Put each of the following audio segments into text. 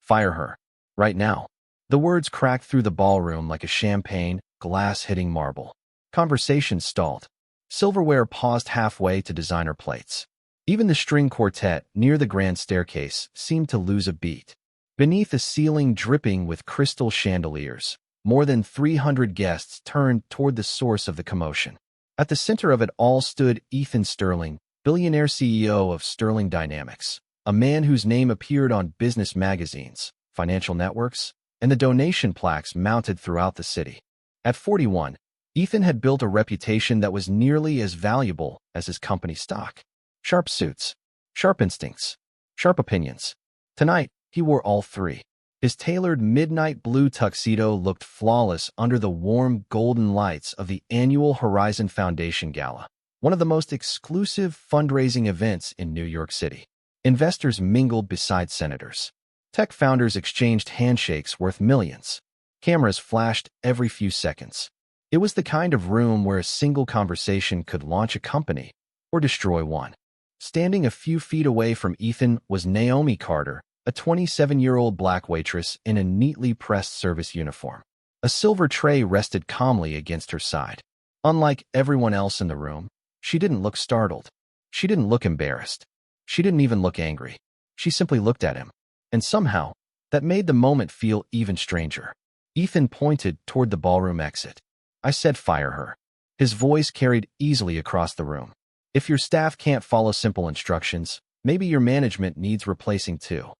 Fire her. Right now. The words cracked through the ballroom like a champagne glass hitting marble. Conversation stalled. Silverware paused halfway to designer plates. Even the string quartet near the grand staircase seemed to lose a beat. Beneath a ceiling dripping with crystal chandeliers, more than 300 guests turned toward the source of the commotion. At the center of it all stood Ethan Sterling, billionaire CEO of Sterling Dynamics, a man whose name appeared on business magazines, financial networks, and the donation plaques mounted throughout the city. At 41, Ethan had built a reputation that was nearly as valuable as his company stock. Sharp suits, sharp instincts, sharp opinions. Tonight, he wore all three. His tailored midnight blue tuxedo looked flawless under the warm golden lights of the annual Horizon Foundation Gala, one of the most exclusive fundraising events in New York City. Investors mingled beside senators. Tech founders exchanged handshakes worth millions. Cameras flashed every few seconds. It was the kind of room where a single conversation could launch a company or destroy one. Standing a few feet away from Ethan was Naomi Carter, a 27-year-old black waitress in a neatly pressed service uniform. A silver tray rested calmly against her side. Unlike everyone else in the room, she didn't look startled. She didn't look embarrassed. She didn't even look angry. She simply looked at him. And somehow, that made the moment feel even stranger. Ethan pointed toward the ballroom exit. I said fire her. His voice carried easily across the room. If your staff can't follow simple instructions, maybe your management needs replacing too.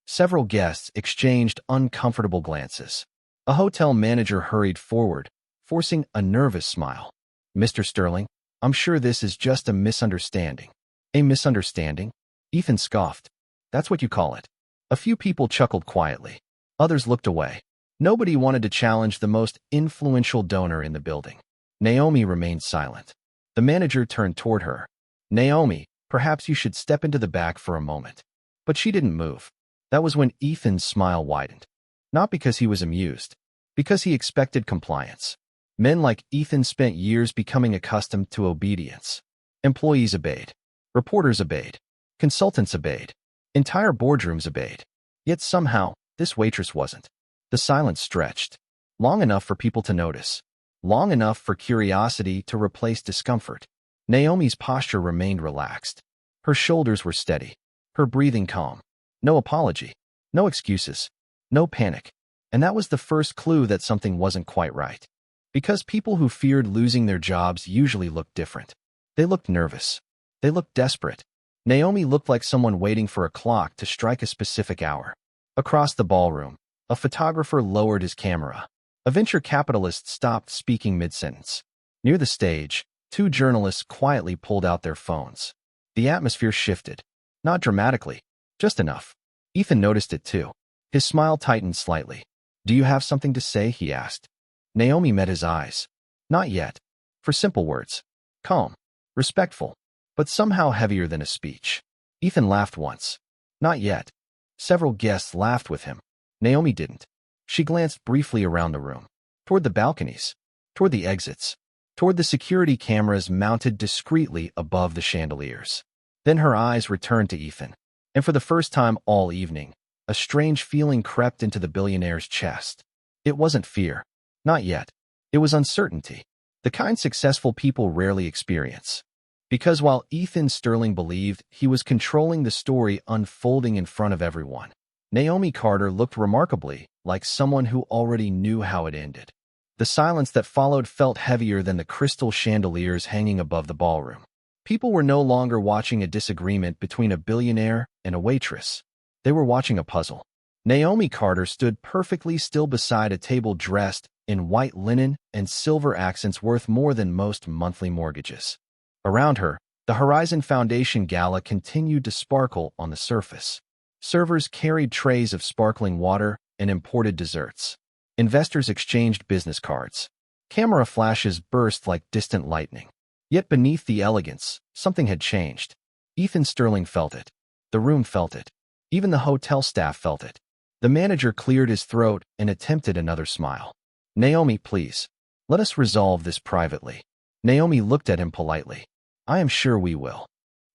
Several guests exchanged uncomfortable glances. A hotel manager hurried forward, forcing a nervous smile. Mr. Sterling, I'm sure this is just a misunderstanding. A misunderstanding? Ethan scoffed. That's what you call it. A few people chuckled quietly. Others looked away. Nobody wanted to challenge the most influential donor in the building. Naomi remained silent. The manager turned toward her. Naomi, perhaps you should step into the back for a moment. But she didn't move. That was when Ethan's smile widened. Not because he was amused, because he expected compliance. Men like Ethan spent years becoming accustomed to obedience. Employees obeyed. Reporters obeyed. Consultants obeyed. Entire boardrooms obeyed. Yet somehow, this waitress wasn't. The silence stretched. Long enough for people to notice. Long enough for curiosity to replace discomfort. Naomi's posture remained relaxed. Her shoulders were steady. Her breathing calm. No apology. No excuses. No panic. And that was the first clue that something wasn't quite right. Because people who feared losing their jobs usually looked different. They looked nervous. They looked desperate. Naomi looked like someone waiting for a clock to strike a specific hour. Across the ballroom, a photographer lowered his camera. A venture capitalist stopped speaking mid-sentence. Near the stage, two journalists quietly pulled out their phones. The atmosphere shifted. Not dramatically, just enough. Ethan noticed it too. His smile tightened slightly. Do you have something to say? He asked. Naomi met his eyes. Not yet. For simple words. Calm. Respectful. But somehow heavier than a speech. Ethan laughed once. Not yet. Several guests laughed with him. Naomi didn't. She glanced briefly around the room. Toward the balconies. Toward the exits. Toward the security cameras mounted discreetly above the chandeliers. Then her eyes returned to Ethan. And for the first time all evening, a strange feeling crept into the billionaire's chest. It wasn't fear. Not yet. It was uncertainty. The kind successful people rarely experience. Because while Ethan Sterling believed he was controlling the story unfolding in front of everyone, Naomi Carter looked remarkably like someone who already knew how it ended. The silence that followed felt heavier than the crystal chandeliers hanging above the ballroom. People were no longer watching a disagreement between a billionaire and a waitress. They were watching a puzzle. Naomi Carter stood perfectly still beside a table dressed in white linen and silver accents worth more than most monthly mortgages. Around her, the Horizon Foundation Gala continued to sparkle on the surface. Servers carried trays of sparkling water and imported desserts. Investors exchanged business cards. Camera flashes burst like distant lightning. Yet beneath the elegance, something had changed. Ethan Sterling felt it. The room felt it. Even the hotel staff felt it. The manager cleared his throat and attempted another smile. Naomi, please. Let us resolve this privately. Naomi looked at him politely. I am sure we will.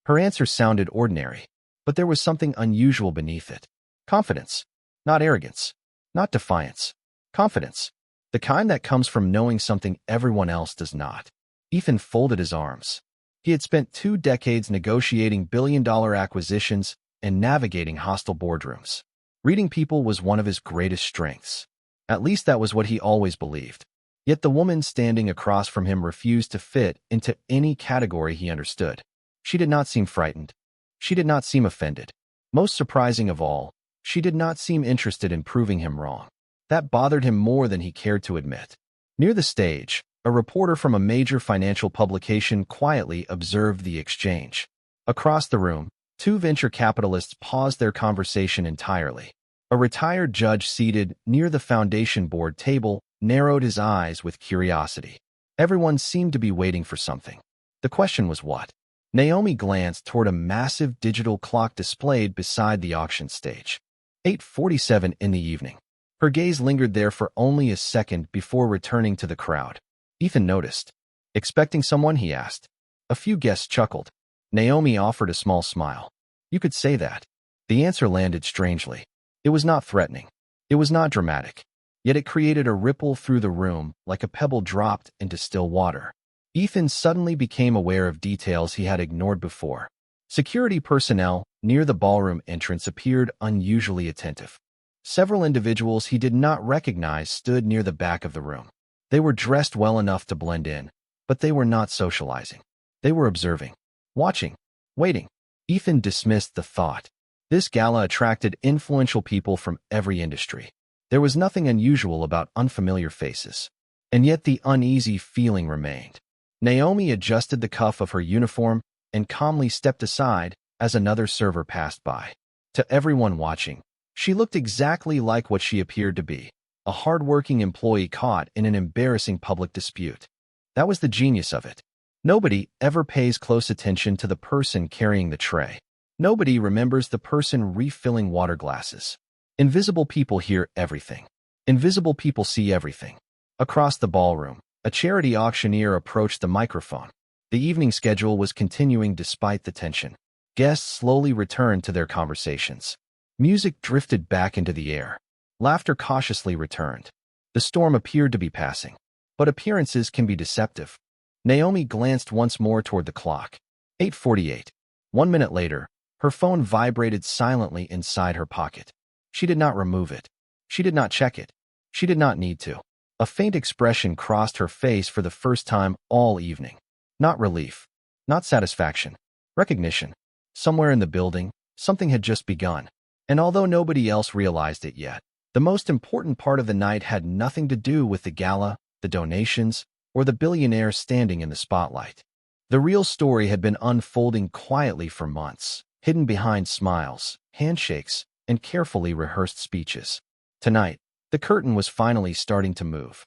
Her answer sounded ordinary, but there was something unusual beneath it. Confidence. Not arrogance. Not defiance. Confidence. The kind that comes from knowing something everyone else does not. Ethan folded his arms. He had spent 2 decades negotiating billion-dollar acquisitions and navigating hostile boardrooms. Reading people was one of his greatest strengths. At least that was what he always believed. Yet the woman standing across from him refused to fit into any category he understood. She did not seem frightened. She did not seem offended. Most surprising of all, she did not seem interested in proving him wrong. That bothered him more than he cared to admit. Near the stage, a reporter from a major financial publication quietly observed the exchange. Across the room, 2 venture capitalists paused their conversation entirely. A retired judge seated near the foundation board table narrowed his eyes with curiosity. Everyone seemed to be waiting for something. The question was what? Naomi glanced toward a massive digital clock displayed beside the auction stage. 8:47 in the evening. Her gaze lingered there for only a second before returning to the crowd. Ethan noticed. Expecting someone, he asked. A few guests chuckled. Naomi offered a small smile. You could say that. The answer landed strangely. It was not threatening. It was not dramatic. Yet it created a ripple through the room like a pebble dropped into still water. Ethan suddenly became aware of details he had ignored before. Security personnel near the ballroom entrance appeared unusually attentive. Several individuals he did not recognize stood near the back of the room. They were dressed well enough to blend in, but they were not socializing. They were observing, watching, waiting. Ethan dismissed the thought. This gala attracted influential people from every industry. There was nothing unusual about unfamiliar faces. And yet the uneasy feeling remained. Naomi adjusted the cuff of her uniform and calmly stepped aside as another server passed by. To everyone watching, she looked exactly like what she appeared to be, a hard-working employee caught in an embarrassing public dispute. That was the genius of it. Nobody ever pays close attention to the person carrying the tray. Nobody remembers the person refilling water glasses. Invisible people hear everything. Invisible people see everything. Across the ballroom, a charity auctioneer approached the microphone. The evening schedule was continuing despite the tension. Guests slowly returned to their conversations. Music drifted back into the air. Laughter cautiously returned. The storm appeared to be passing. But appearances can be deceptive. Naomi glanced once more toward the clock. 8:48. 1 minute later, her phone vibrated silently inside her pocket. She did not remove it. She did not check it. She did not need to. A faint expression crossed her face for the first time all evening. Not relief. Not satisfaction. Recognition. Somewhere in the building, something had just begun. And although nobody else realized it yet, the most important part of the night had nothing to do with the gala, the donations, or the billionaire standing in the spotlight. The real story had been unfolding quietly for months, hidden behind smiles, handshakes, and carefully rehearsed speeches. Tonight, the curtain was finally starting to move.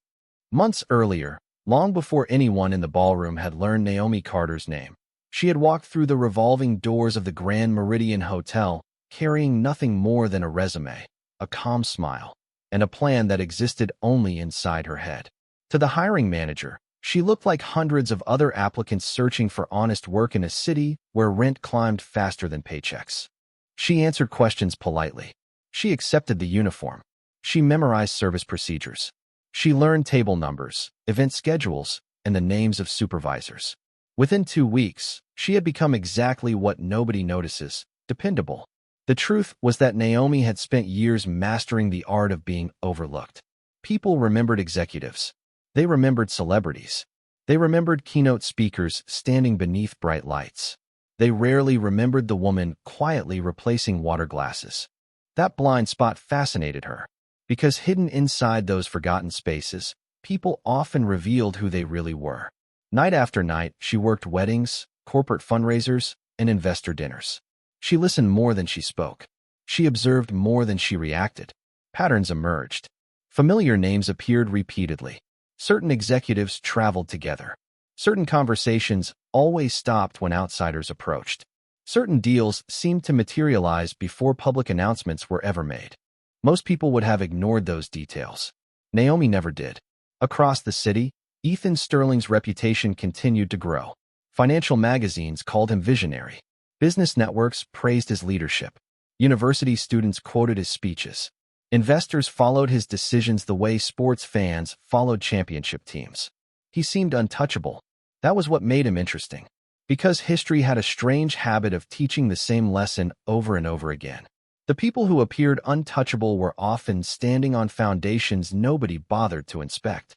Months earlier, long before anyone in the ballroom had learned Naomi Carter's name, she had walked through the revolving doors of the Grand Meridian Hotel, carrying nothing more than a resume, a calm smile, and a plan that existed only inside her head. To the hiring manager, she looked like hundreds of other applicants searching for honest work in a city where rent climbed faster than paychecks. She answered questions politely. She accepted the uniform. She memorized service procedures. She learned table numbers, event schedules, and the names of supervisors. Within 2 weeks, she had become exactly what nobody notices, dependable. The truth was that Naomi had spent years mastering the art of being overlooked. People remembered executives. They remembered celebrities. They remembered keynote speakers standing beneath bright lights. They rarely remembered the woman quietly replacing water glasses. That blind spot fascinated her, because hidden inside those forgotten spaces, people often revealed who they really were. Night after night, she worked weddings, corporate fundraisers, and investor dinners. She listened more than she spoke. She observed more than she reacted. Patterns emerged. Familiar names appeared repeatedly. Certain executives traveled together. Certain conversations always stopped when outsiders approached. Certain deals seemed to materialize before public announcements were ever made. Most people would have ignored those details. Naomi never did. Across the city, Ethan Sterling's reputation continued to grow. Financial magazines called him visionary. Business networks praised his leadership. University students quoted his speeches. Investors followed his decisions the way sports fans followed championship teams. He seemed untouchable. That was what made him interesting. Because history had a strange habit of teaching the same lesson over and over again. The people who appeared untouchable were often standing on foundations nobody bothered to inspect.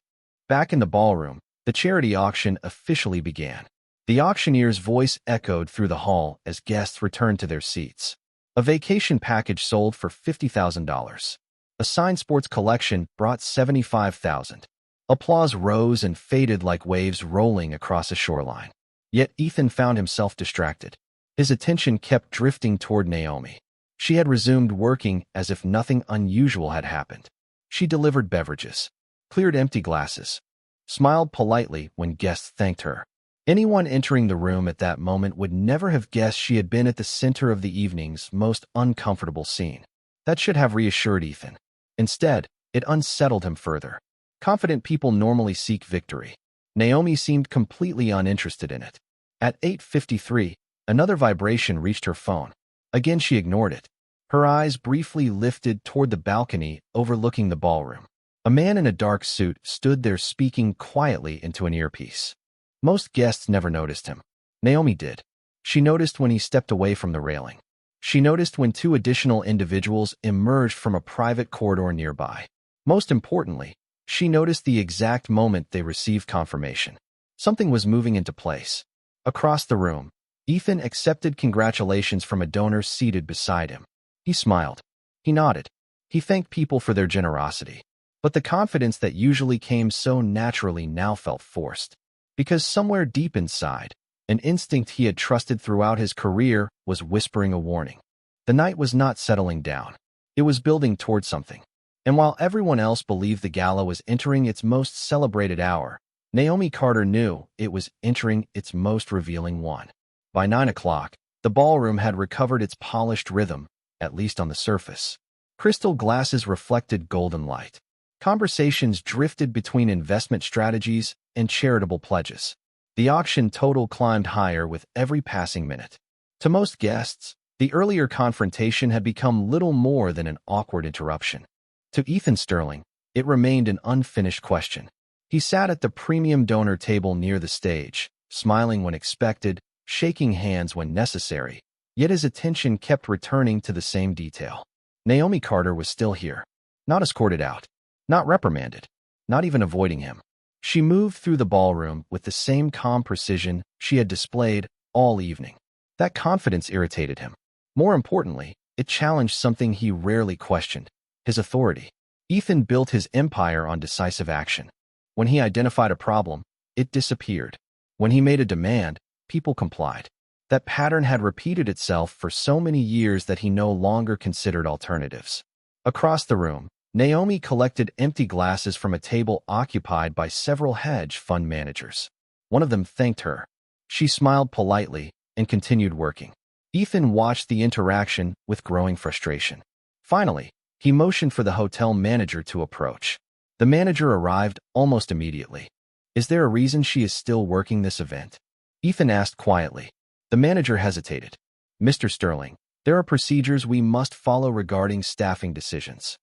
Back in the ballroom, the charity auction officially began. The auctioneer's voice echoed through the hall as guests returned to their seats. A vacation package sold for $50,000. A signed sports collection brought $75,000. Applause rose and faded like waves rolling across a shoreline. Yet Ethan found himself distracted. His attention kept drifting toward Naomi. She had resumed working as if nothing unusual had happened. She delivered beverages, cleared empty glasses, smiled politely when guests thanked her. Anyone entering the room at that moment would never have guessed she had been at the center of the evening's most uncomfortable scene. That should have reassured Ethan. Instead, it unsettled him further. Confident people normally seek victory. Naomi seemed completely uninterested in it. At 8:53, another vibration reached her phone. Again, she ignored it. Her eyes briefly lifted toward the balcony overlooking the ballroom. A man in a dark suit stood there speaking quietly into an earpiece. Most guests never noticed him. Naomi did. She noticed when he stepped away from the railing. She noticed when two additional individuals emerged from a private corridor nearby. Most importantly, she noticed the exact moment they received confirmation. Something was moving into place. Across the room, Ethan accepted congratulations from a donor seated beside him. He smiled. He nodded. He thanked people for their generosity. But the confidence that usually came so naturally now felt forced. Because somewhere deep inside, an instinct he had trusted throughout his career was whispering a warning. The night was not settling down. It was building toward something. And while everyone else believed the gala was entering its most celebrated hour, Naomi Carter knew it was entering its most revealing one. By 9 o'clock, the ballroom had recovered its polished rhythm, at least on the surface. Crystal glasses reflected golden light. Conversations drifted between investment strategies and charitable pledges. The auction total climbed higher with every passing minute. To most guests, the earlier confrontation had become little more than an awkward interruption. To Ethan Sterling, it remained an unfinished question. He sat at the premium donor table near the stage, smiling when expected, shaking hands when necessary, yet his attention kept returning to the same detail. Naomi Carter was still here, not escorted out, not reprimanded, not even avoiding him. She moved through the ballroom with the same calm precision she had displayed all evening. That confidence irritated him. More importantly, it challenged something he rarely questioned: his authority. Ethan built his empire on decisive action. When he identified a problem, it disappeared. When he made a demand, people complied. That pattern had repeated itself for so many years that he no longer considered alternatives. Across the room, Naomi collected empty glasses from a table occupied by several hedge fund managers. One of them thanked her. She smiled politely and continued working. Ethan watched the interaction with growing frustration. Finally, he motioned for the hotel manager to approach. The manager arrived almost immediately. "Is there a reason she is still working this event?" Ethan asked quietly. The manager hesitated. "Mr. Sterling, there are procedures we must follow regarding staffing decisions."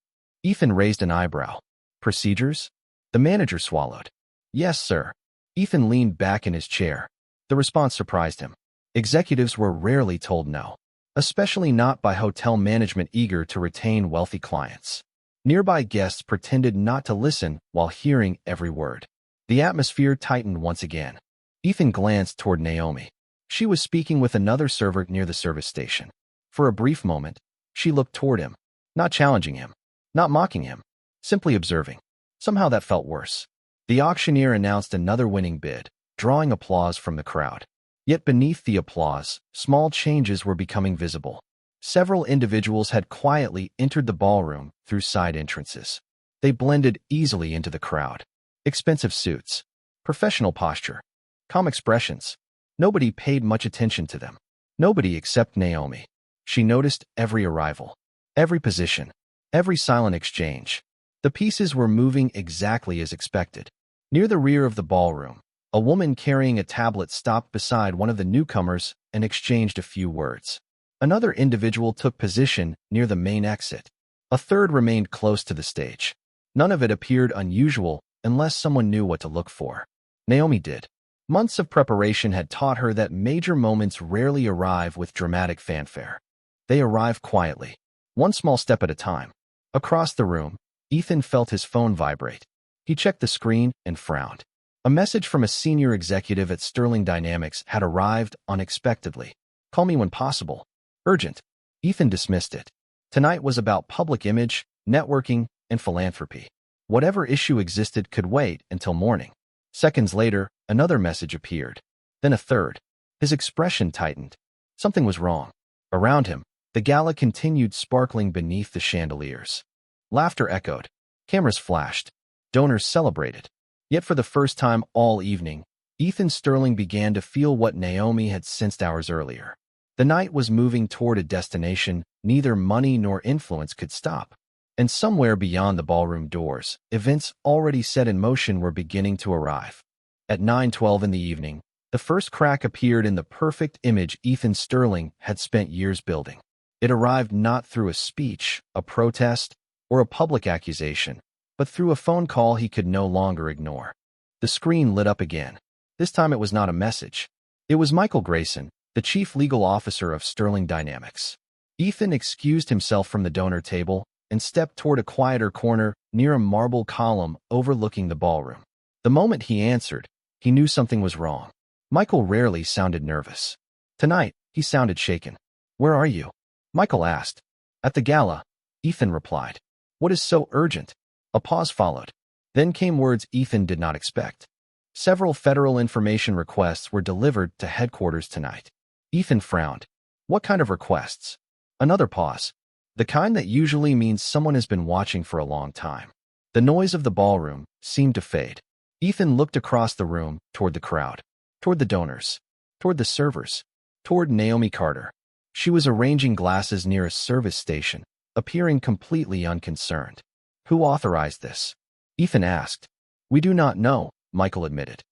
Ethan raised an eyebrow. "Procedures?" The manager swallowed. "Yes, sir." Ethan leaned back in his chair. The response surprised him. Executives were rarely told no, especially not by hotel management eager to retain wealthy clients. Nearby guests pretended not to listen while hearing every word. The atmosphere tightened once again. Ethan glanced toward Naomi. She was speaking with another server near the service station. For a brief moment, she looked toward him, not challenging him, not mocking him, simply observing. Somehow that felt worse. The auctioneer announced another winning bid, drawing applause from the crowd. Yet beneath the applause, small changes were becoming visible. Several individuals had quietly entered the ballroom through side entrances. They blended easily into the crowd. Expensive suits, professional posture, calm expressions. Nobody paid much attention to them. Nobody except Naomi. She noticed every arrival, every position, every silent exchange. The pieces were moving exactly as expected. Near the rear of the ballroom, a woman carrying a tablet stopped beside one of the newcomers and exchanged a few words. Another individual took position near the main exit. A third remained close to the stage. None of it appeared unusual unless someone knew what to look for. Naomi did. Months of preparation had taught her that major moments rarely arrive with dramatic fanfare. They arrive quietly, one small step at a time. Across the room, Ethan felt his phone vibrate. He checked the screen and frowned. A message from a senior executive at Sterling Dynamics had arrived unexpectedly. "Call me when possible. Urgent." Ethan dismissed it. Tonight was about public image, networking, and philanthropy. Whatever issue existed could wait until morning. Seconds later, another message appeared. Then a third. His expression tightened. Something was wrong. Around him, the gala continued sparkling beneath the chandeliers. Laughter echoed. Cameras flashed. Donors celebrated. Yet for the first time all evening, Ethan Sterling began to feel what Naomi had sensed hours earlier. The night was moving toward a destination neither money nor influence could stop. And somewhere beyond the ballroom doors, events already set in motion were beginning to arrive. At 9:12 in the evening, the first crack appeared in the perfect image Ethan Sterling had spent years building. It arrived not through a speech, a protest, or a public accusation, but through a phone call he could no longer ignore. The screen lit up again. This time it was not a message. It was Michael Grayson, the chief legal officer of Sterling Dynamics. Ethan excused himself from the donor table and stepped toward a quieter corner near a marble column overlooking the ballroom. The moment he answered, he knew something was wrong. Michael rarely sounded nervous. Tonight, he sounded shaken. "Where are you?" Michael asked. "At the gala," Ethan replied. "What is so urgent?" A pause followed. Then came words Ethan did not expect. "Several federal information requests were delivered to headquarters tonight." Ethan frowned. "What kind of requests?" Another pause. "The kind that usually means someone has been watching for a long time." The noise of the ballroom seemed to fade. Ethan looked across the room toward the crowd, toward the donors, toward the servers, toward Naomi Carter. She was arranging glasses near a service station, appearing completely unconcerned. "Who authorized this?" Ethan asked. "We do not know," Michael admitted.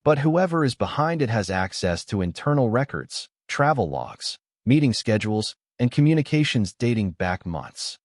"But whoever is behind it has access to internal records, travel logs, meeting schedules, and communications dating back months."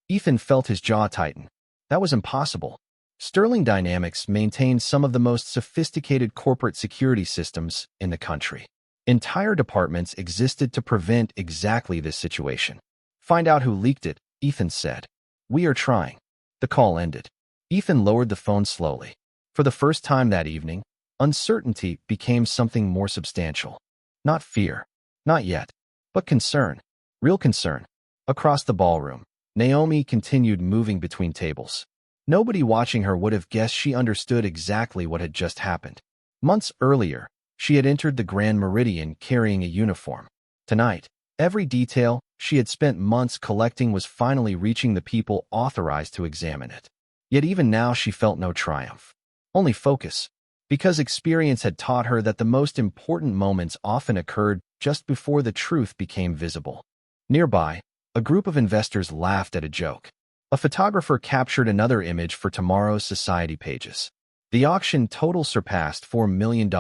Ethan felt his jaw tighten. That was impossible. Sterling Dynamics maintained some of the most sophisticated corporate security systems in the country. Entire departments existed to prevent exactly this situation. "Find out who leaked it," Ethan said. "We are trying." The call ended. Ethan lowered the phone slowly. For the first time that evening, uncertainty became something more substantial. Not fear. Not yet. But concern. Real concern. Across the ballroom, Naomi continued moving between tables. Nobody watching her would have guessed she understood exactly what had just happened. Months earlier, she had entered the Grand Meridian carrying a uniform. Tonight, every detail she had spent months collecting was finally reaching the people authorized to examine it. Yet even now she felt no triumph. Only focus. Because experience had taught her that the most important moments often occurred just before the truth became visible. Nearby, a group of investors laughed at a joke. A photographer captured another image for tomorrow's society pages. The auction total surpassed $4 million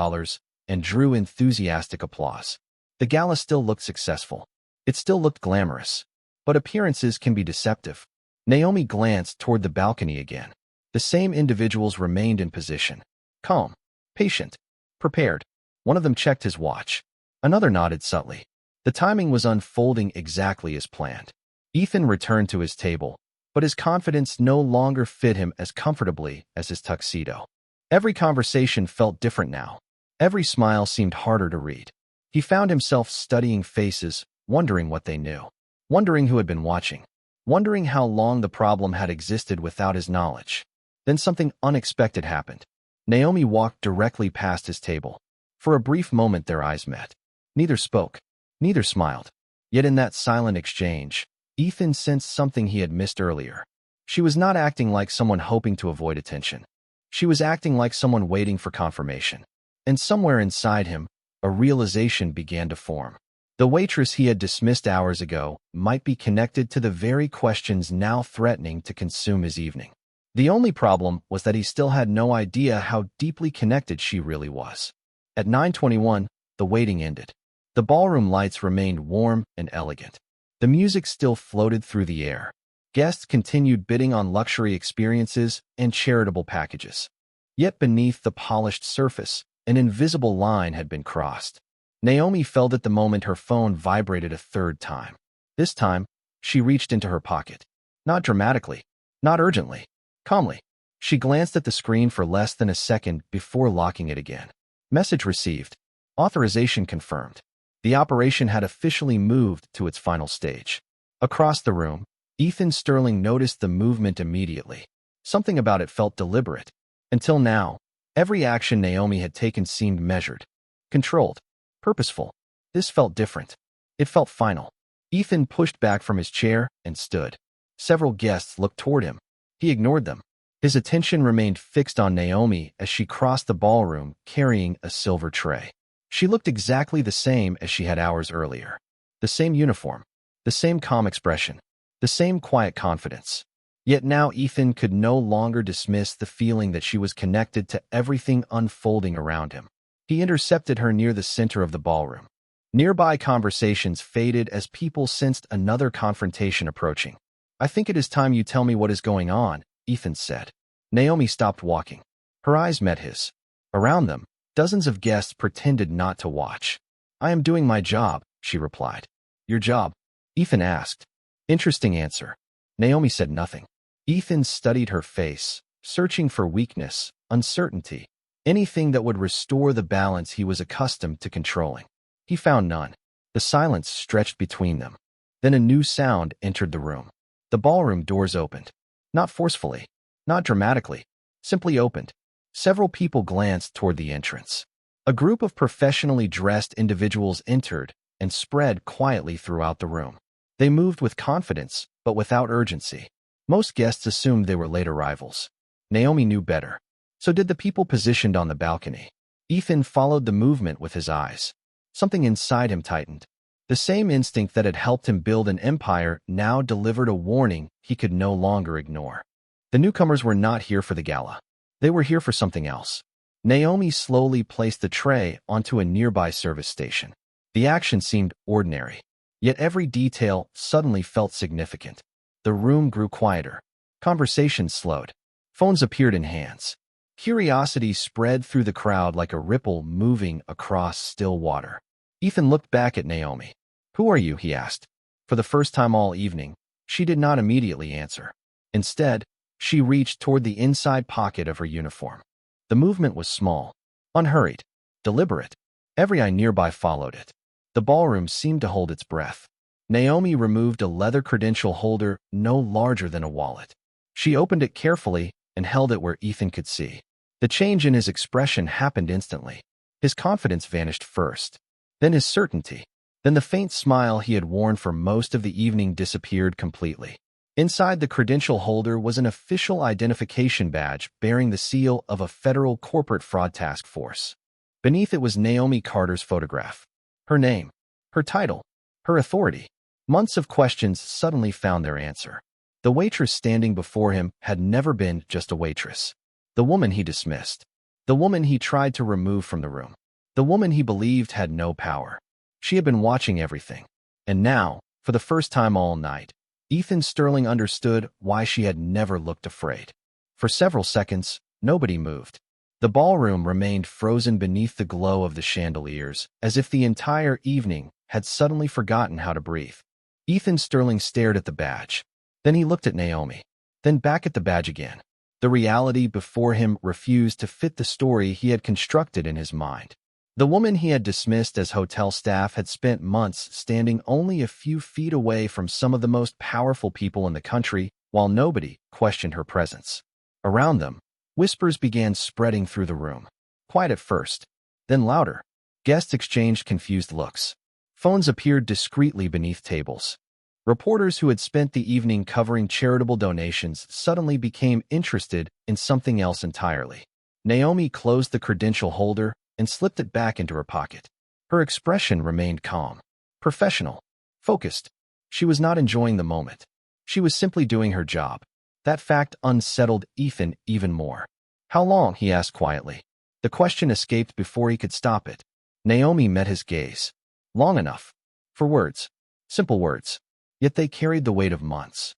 and drew enthusiastic applause. The gala still looked successful. It still looked glamorous. But appearances can be deceptive. Naomi glanced toward the balcony again. The same individuals remained in position. Calm, patient, prepared. One of them checked his watch. Another nodded subtly. The timing was unfolding exactly as planned. Ethan returned to his table, but his confidence no longer fit him as comfortably as his tuxedo. Every conversation felt different now. Every smile seemed harder to read. He found himself studying faces, wondering what they knew, wondering who had been watching, wondering how long the problem had existed without his knowledge. Then something unexpected happened. Naomi walked directly past his table. For a brief moment their eyes met. Neither spoke. Neither smiled. Yet in that silent exchange, Ethan sensed something he had missed earlier. She was not acting like someone hoping to avoid attention. She was acting like someone waiting for confirmation. And somewhere inside him, a realization began to form. The waitress he had dismissed hours ago might be connected to the very questions now threatening to consume his evening. The only problem was that he still had no idea how deeply connected she really was. At 9:21, the waiting ended. The ballroom lights remained warm and elegant. The music still floated through the air. Guests continued bidding on luxury experiences and charitable packages. Yet beneath the polished surface, an invisible line had been crossed. Naomi felt at the moment her phone vibrated a third time. This time, she reached into her pocket. Not dramatically, not urgently, calmly. She glanced at the screen for less than a second before locking it again. Message received. Authorization confirmed. The operation had officially moved to its final stage. Across the room, Ethan Sterling noticed the movement immediately. Something about it felt deliberate. Until now, every action Naomi had taken seemed measured, controlled, purposeful. This felt different. It felt final. Ethan pushed back from his chair and stood. Several guests looked toward him. He ignored them. His attention remained fixed on Naomi as she crossed the ballroom carrying a silver tray. She looked exactly the same as she had hours earlier. The same uniform, the same calm expression, the same quiet confidence. Yet now Ethan could no longer dismiss the feeling that she was connected to everything unfolding around him. He intercepted her near the center of the ballroom. Nearby conversations faded as people sensed another confrontation approaching. "I think it is time you tell me what is going on," Ethan said. Naomi stopped walking. Her eyes met his. Around them, dozens of guests pretended not to watch. "I am doing my job," she replied. "Your job?" Ethan asked. Interesting answer. Naomi said nothing. Ethan studied her face, searching for weakness, uncertainty, anything that would restore the balance he was accustomed to controlling. He found none. The silence stretched between them. Then a new sound entered the room. The ballroom doors opened. Not forcefully, not dramatically, simply opened. Several people glanced toward the entrance. A group of professionally dressed individuals entered and spread quietly throughout the room. They moved with confidence, but without urgency. Most guests assumed they were late arrivals. Naomi knew better. So did the people positioned on the balcony. Ethan followed the movement with his eyes. Something inside him tightened. The same instinct that had helped him build an empire now delivered a warning he could no longer ignore. The newcomers were not here for the gala. They were here for something else. Naomi slowly placed the tray onto a nearby service station. The action seemed ordinary, yet every detail suddenly felt significant. The room grew quieter. Conversations slowed. Phones appeared in hands. Curiosity spread through the crowd like a ripple moving across still water. Ethan looked back at Naomi. "Who are you?" he asked. For the first time all evening, she did not immediately answer. Instead, she reached toward the inside pocket of her uniform. The movement was small, unhurried, deliberate. Every eye nearby followed it. The ballroom seemed to hold its breath. Naomi removed a leather credential holder no larger than a wallet. She opened it carefully and held it where Ethan could see. The change in his expression happened instantly. His confidence vanished first, then his certainty. Then the faint smile he had worn for most of the evening disappeared completely. Inside the credential holder was an official identification badge bearing the seal of a federal corporate fraud task force. Beneath it was Naomi Carter's photograph. Her name, her title, her authority. Months of questions suddenly found their answer. The waitress standing before him had never been just a waitress. The woman he dismissed. The woman he tried to remove from the room. The woman he believed had no power. She had been watching everything. And now, for the first time all night, Ethan Sterling understood why she had never looked afraid. For several seconds, nobody moved. The ballroom remained frozen beneath the glow of the chandeliers, as if the entire evening had suddenly forgotten how to breathe. Ethan Sterling stared at the badge. Then he looked at Naomi. Then back at the badge again. The reality before him refused to fit the story he had constructed in his mind. The woman he had dismissed as hotel staff had spent months standing only a few feet away from some of the most powerful people in the country, while nobody questioned her presence. Around them, whispers began spreading through the room. Quiet at first, then louder. Guests exchanged confused looks. Phones appeared discreetly beneath tables. Reporters who had spent the evening covering charitable donations suddenly became interested in something else entirely. Naomi closed the credential holder and slipped it back into her pocket. Her expression remained calm, professional, focused. She was not enjoying the moment. She was simply doing her job. That fact unsettled Ethan even more. "How long?" he asked quietly. The question escaped before he could stop it. Naomi met his gaze. "Long enough." For words. Simple words. Yet they carried the weight of months.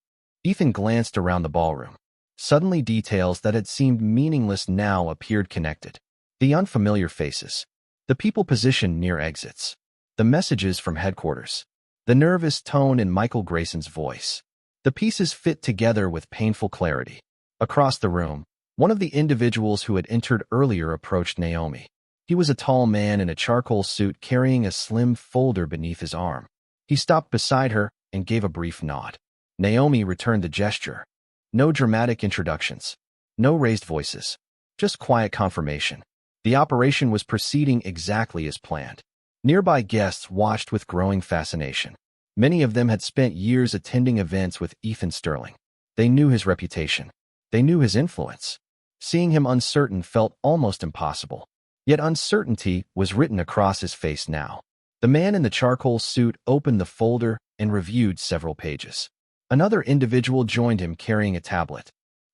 Ethan glanced around the ballroom. Suddenly, details that had seemed meaningless now appeared connected. The unfamiliar faces. The people positioned near exits. The messages from headquarters. The nervous tone in Michael Grayson's voice. The pieces fit together with painful clarity. Across the room, one of the individuals who had entered earlier approached Naomi. He was a tall man in a charcoal suit carrying a slim folder beneath his arm. He stopped beside her and gave a brief nod. Naomi returned the gesture. No dramatic introductions. No raised voices. Just quiet confirmation. The operation was proceeding exactly as planned. Nearby guests watched with growing fascination. Many of them had spent years attending events with Ethan Sterling. They knew his reputation. They knew his influence. Seeing him uncertain felt almost impossible. Yet uncertainty was written across his face now. The man in the charcoal suit opened the folder and reviewed several pages. Another individual joined him carrying a tablet.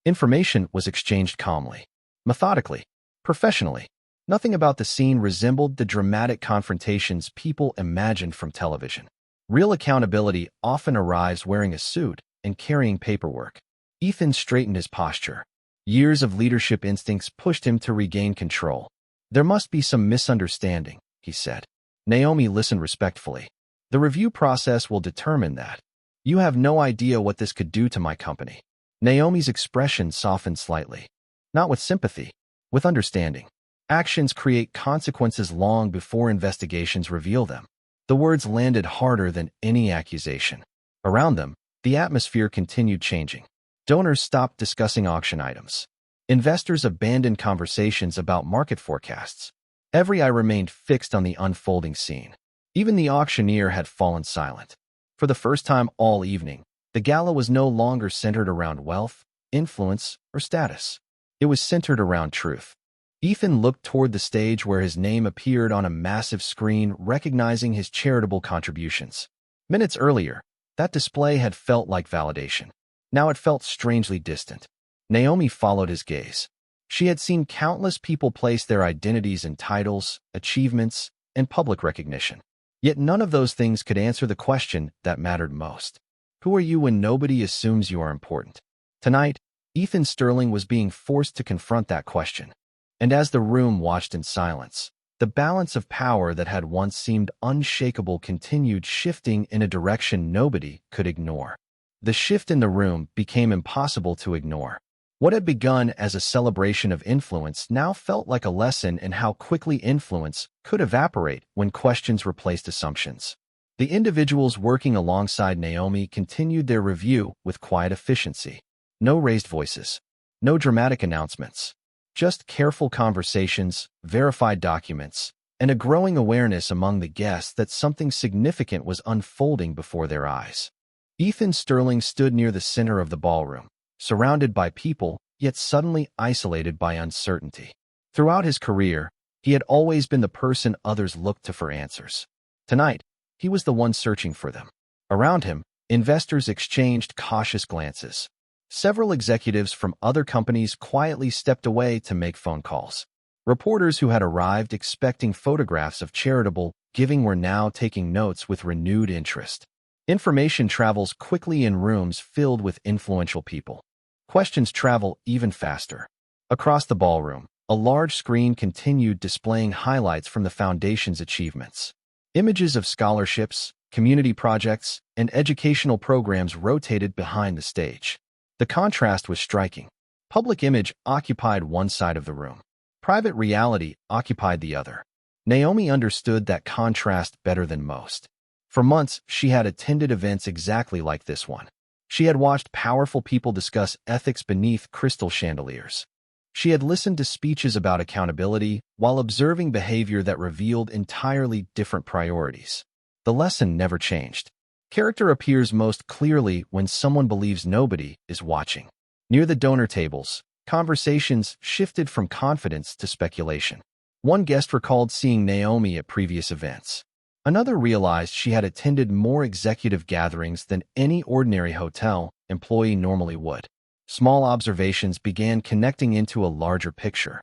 Information was exchanged calmly, methodically, professionally. Nothing about the scene resembled the dramatic confrontations people imagined from television. Real accountability often arrives wearing a suit and carrying paperwork. Ethan straightened his posture. Years of leadership instincts pushed him to regain control. There must be some misunderstanding, he said. Naomi listened respectfully. The review process will determine that. You have no idea what this could do to my company. Naomi's expression softened slightly. Not with sympathy, with understanding. Actions create consequences long before investigations reveal them. The words landed harder than any accusation. Around them, the atmosphere continued changing. Donors stopped discussing auction items. Investors abandoned conversations about market forecasts. Every eye remained fixed on the unfolding scene. Even the auctioneer had fallen silent. For the first time all evening, the gala was no longer centered around wealth, influence, or status. It was centered around truth. Ethan looked toward the stage where his name appeared on a massive screen, recognizing his charitable contributions. Minutes earlier, that display had felt like validation. Now it felt strangely distant. Naomi followed his gaze. She had seen countless people place their identities in titles, achievements, and public recognition. Yet none of those things could answer the question that mattered most. Who are you when nobody assumes you are important? Tonight, Ethan Sterling was being forced to confront that question. And as the room watched in silence, the balance of power that had once seemed unshakable continued shifting in a direction nobody could ignore. The shift in the room became impossible to ignore. What had begun as a celebration of influence now felt like a lesson in how quickly influence could evaporate when questions replaced assumptions. The individuals working alongside Naomi continued their review with quiet efficiency. No raised voices. No dramatic announcements. Just careful conversations, verified documents, and a growing awareness among the guests that something significant was unfolding before their eyes. Ethan Sterling stood near the center of the ballroom, surrounded by people, yet suddenly isolated by uncertainty. Throughout his career, he had always been the person others looked to for answers. Tonight, he was the one searching for them. Around him, investors exchanged cautious glances. Several executives from other companies quietly stepped away to make phone calls. Reporters who had arrived expecting photographs of charitable giving were now taking notes with renewed interest. Information travels quickly in rooms filled with influential people. Questions travel even faster. Across the ballroom, a large screen continued displaying highlights from the foundation's achievements. Images of scholarships, community projects, and educational programs rotated behind the stage. The contrast was striking. Public image occupied one side of the room. Private reality occupied the other. Naomi understood that contrast better than most. For months, she had attended events exactly like this one. She had watched powerful people discuss ethics beneath crystal chandeliers. She had listened to speeches about accountability while observing behavior that revealed entirely different priorities. The lesson never changed. Character appears most clearly when someone believes nobody is watching. Near the donor tables, conversations shifted from confidence to speculation. One guest recalled seeing Naomi at previous events. Another realized she had attended more executive gatherings than any ordinary hotel employee normally would. Small observations began connecting into a larger picture.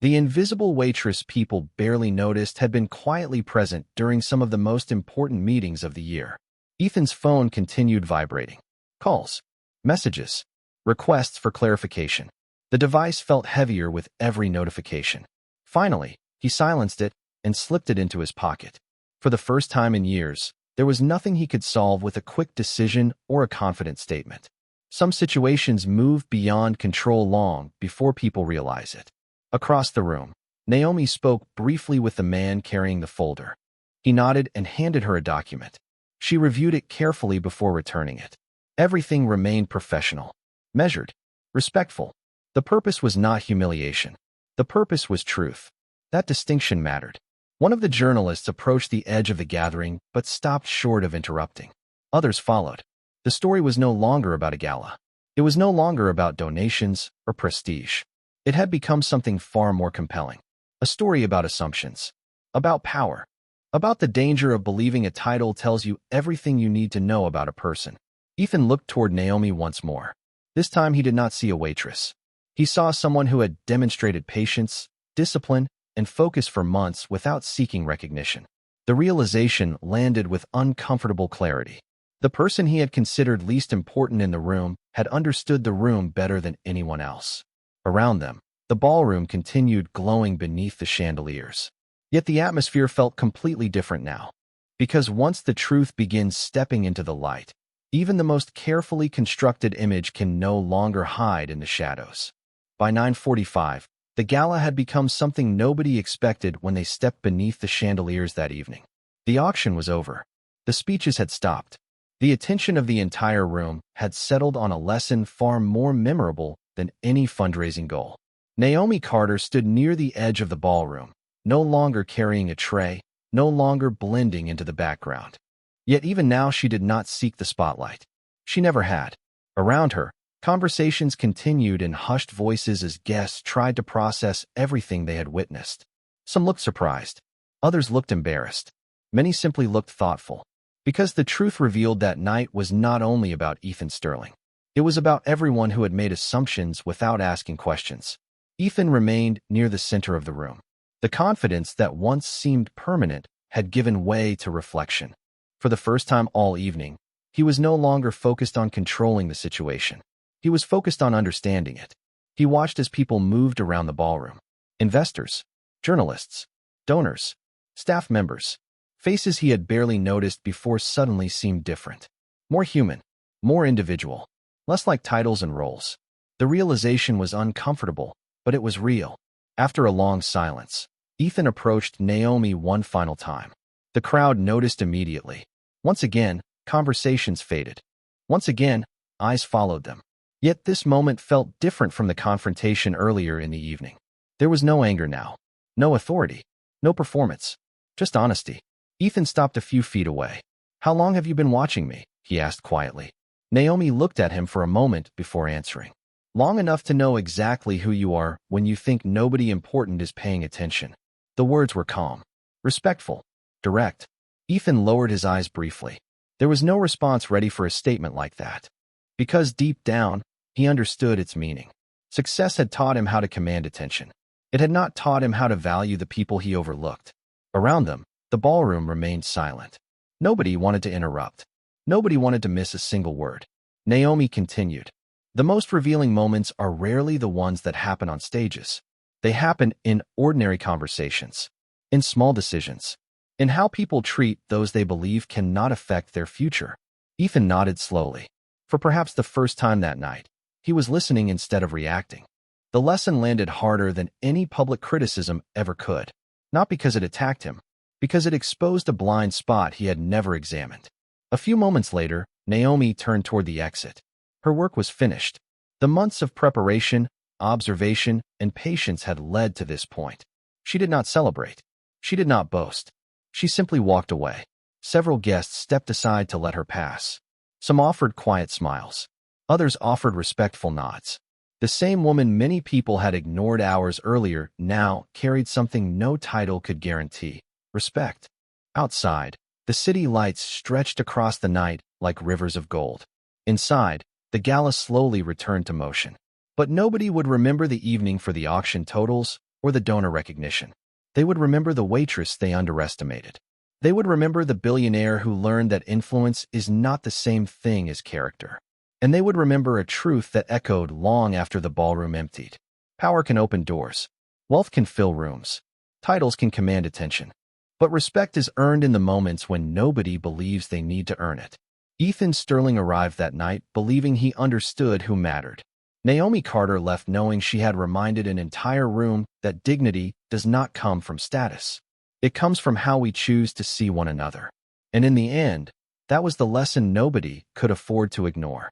The invisible waitress people barely noticed had been quietly present during some of the most important meetings of the year. Ethan's phone continued vibrating. Calls. Messages. Requests for clarification. The device felt heavier with every notification. Finally, he silenced it and slipped it into his pocket. For the first time in years, there was nothing he could solve with a quick decision or a confident statement. Some situations move beyond control long before people realize it. Across the room, Naomi spoke briefly with the man carrying the folder. He nodded and handed her a document. She reviewed it carefully before returning it. Everything remained professional, measured, respectful. The purpose was not humiliation. The purpose was truth. That distinction mattered. One of the journalists approached the edge of the gathering but stopped short of interrupting. Others followed. The story was no longer about a gala. It was no longer about donations or prestige. It had become something far more compelling. A story about assumptions, about power, about the danger of believing a title tells you everything you need to know about a person. Ethan looked toward Naomi once more. This time he did not see a waitress. He saw someone who had demonstrated patience, discipline, and focus for months without seeking recognition. The realization landed with uncomfortable clarity. The person he had considered least important in the room had understood the room better than anyone else. Around them, the ballroom continued glowing beneath the chandeliers. Yet the atmosphere felt completely different now. Because once the truth begins stepping into the light, even the most carefully constructed image can no longer hide in the shadows. By 9:45, the gala had become something nobody expected when they stepped beneath the chandeliers that evening. The auction was over. The speeches had stopped. The attention of the entire room had settled on a lesson far more memorable than any fundraising goal. Naomi Carter stood near the edge of the ballroom, no longer carrying a tray, no longer blending into the background. Yet even now she did not seek the spotlight. She never had. Around her, conversations continued in hushed voices as guests tried to process everything they had witnessed. Some looked surprised. Others looked embarrassed. Many simply looked thoughtful. Because the truth revealed that night was not only about Ethan Sterling. It was about everyone who had made assumptions without asking questions. Ethan remained near the center of the room. The confidence that once seemed permanent had given way to reflection. For the first time all evening, he was no longer focused on controlling the situation. He was focused on understanding it. He watched as people moved around the ballroom. Investors, journalists, donors, staff members. Faces he had barely noticed before suddenly seemed different. More human, more individual, less like titles and roles. The realization was uncomfortable, but it was real. After a long silence, Ethan approached Naomi one final time. The crowd noticed immediately. Once again, conversations faded. Once again, eyes followed them. Yet this moment felt different from the confrontation earlier in the evening. There was no anger now, no authority, no performance, just honesty. Ethan stopped a few feet away. "How long have you been watching me?" he asked quietly. Naomi looked at him for a moment before answering. "Long enough to know exactly who you are when you think nobody important is paying attention." The words were calm, respectful, direct. Ethan lowered his eyes briefly. There was no response ready for a statement like that. Because deep down, he understood its meaning. Success had taught him how to command attention. It had not taught him how to value the people he overlooked. Around them, the ballroom remained silent. Nobody wanted to interrupt. Nobody wanted to miss a single word. Naomi continued. "The most revealing moments are rarely the ones that happen on stages. They happen in ordinary conversations, in small decisions, in how people treat those they believe cannot affect their future." Ethan nodded slowly. For perhaps the first time that night, he was listening instead of reacting. The lesson landed harder than any public criticism ever could. Not because it attacked him, because it exposed a blind spot he had never examined. A few moments later, Naomi turned toward the exit. Her work was finished. The months of preparation, observation, and patience had led to this point. She did not celebrate. She did not boast. She simply walked away. Several guests stepped aside to let her pass. Some offered quiet smiles. Others offered respectful nods. The same woman many people had ignored hours earlier now carried something no title could guarantee: respect. Outside, the city lights stretched across the night like rivers of gold. Inside, the gala slowly returned to motion. But nobody would remember the evening for the auction totals or the donor recognition. They would remember the waitress they underestimated. They would remember the billionaire who learned that influence is not the same thing as character. And they would remember a truth that echoed long after the ballroom emptied. Power can open doors. Wealth can fill rooms. Titles can command attention. But respect is earned in the moments when nobody believes they need to earn it. Ethan Sterling arrived that night believing he understood who mattered. Naomi Carter left knowing she had reminded an entire room that dignity does not come from status. It comes from how we choose to see one another. And in the end, that was the lesson nobody could afford to ignore.